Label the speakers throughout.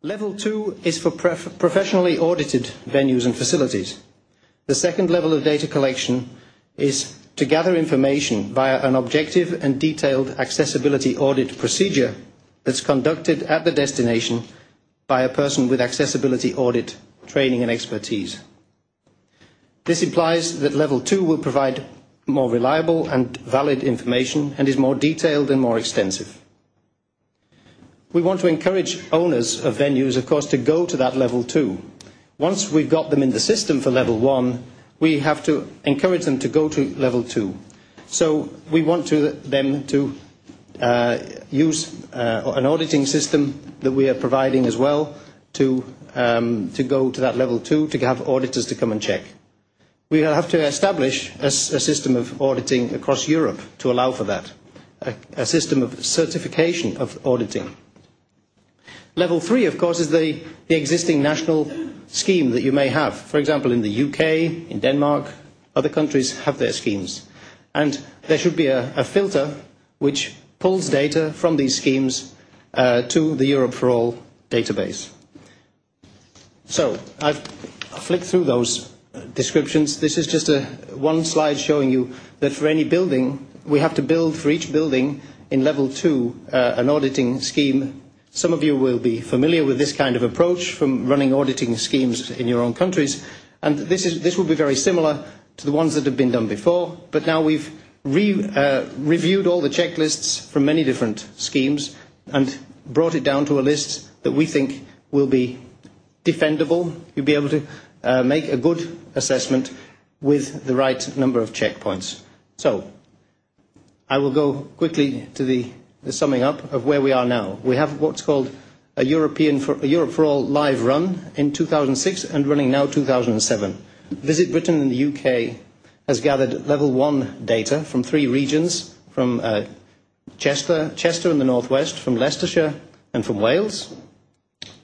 Speaker 1: Level 2 is for professionally audited venues and facilities. The second level of data collection is to gather information via an objective and detailed accessibility audit procedure that's conducted at the destination by a person with accessibility audit training and expertise. This implies that Level 2 will provide more reliable and valid information and is more detailed and more extensive. We want to encourage owners of venues, of course, to go to that Level 2. Once we've got them in the system for Level 1, we have to encourage them to go to Level 2. So we want them to use an auditing system that we are providing as well to go to that Level 2, to have auditors to come and check. We have to establish a system of auditing across Europe to allow for that, a system of certification of auditing. Level 3, of course, is the existing national scheme that you may have. For example, in the UK, in Denmark, other countries have their schemes. And there should be a filter which pulls data from these schemes to the Europe for All database. So I've flicked through those descriptions. This is just one slide showing you that for any building, we have to build for each building in Level 2 an auditing scheme. Some of you will be familiar with this kind of approach from running auditing schemes in your own countries, and this will be very similar to the ones that have been done before, but now we've reviewed all the checklists from many different schemes and brought it down to a list that we think will be defendable. You'll be able to make a good assessment with the right number of checkpoints. So I will go quickly to the summing up of where we are now. We have what's called a Europe for All live run in 2006 and running now 2007. Visit Britain in the UK has gathered Level 1 data from 3 regions, from Chester in the northwest, from Leicestershire and from Wales,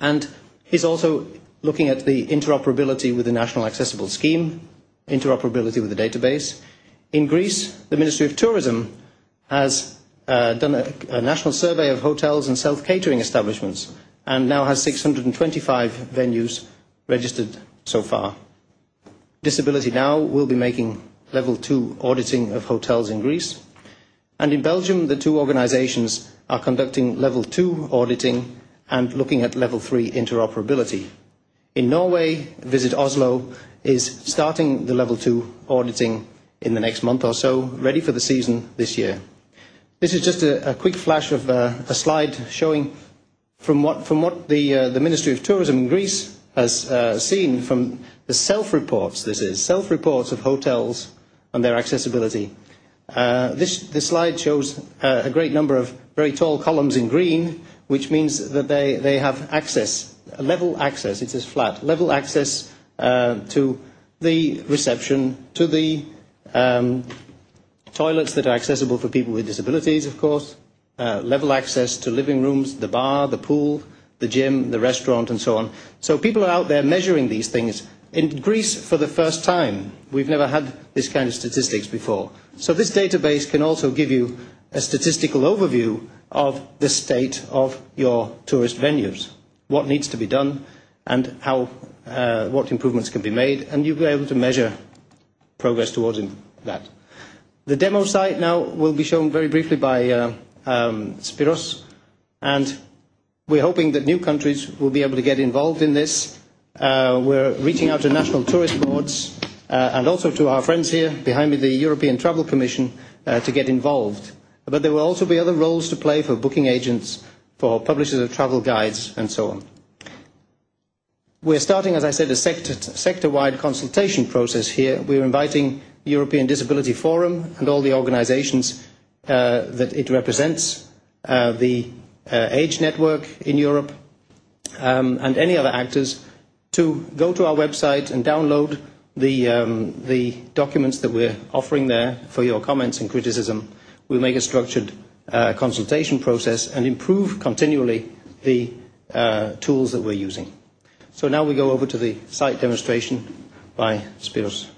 Speaker 1: and is also looking at the interoperability with the National Accessible Scheme, interoperability with the database. In Greece, the Ministry of Tourism has done a national survey of hotels and self-catering establishments and now has 625 venues registered so far. Disability Now will be making Level 2 auditing of hotels in Greece. And in Belgium, the 2 organisations are conducting Level 2 auditing and looking at Level 3 interoperability. In Norway, Visit Oslo is starting the Level 2 auditing in the next month or so, ready for the season this year. This is just a quick flash of a slide showing from what the Ministry of Tourism in Greece has seen from the self-reports. This is self-reports of hotels and their accessibility. This slide shows a great number of very tall columns in green, which means that they have access, level access. It is flat, level access to the reception, to the toilets that are accessible for people with disabilities, of course, level access to living rooms, the bar, the pool, the gym, the restaurant, and so on. So people are out there measuring these things. In Greece, for the first time, we've never had this kind of statistics before. So this database can also give you a statistical overview of the state of your tourist venues, what needs to be done, and what improvements can be made, and you'll be able to measure progress towards that. The demo site now will be shown very briefly by Spiros, and we're hoping that new countries will be able to get involved in this. We're reaching out to national tourist boards and also to our friends here behind me, the European Travel Commission, to get involved. But there will also be other roles to play for booking agents, for publishers of travel guides, and so on. We're starting, as I said, a sector-wide consultation process here. We're inviting the European Disability Forum and all the organisations that it represents, the Age Network in Europe, and any other actors to go to our website and download the documents that we're offering there for your comments and criticism. We'll make a structured consultation process and improve continually the tools that we're using. So now we go over to the site demonstration by Spiros.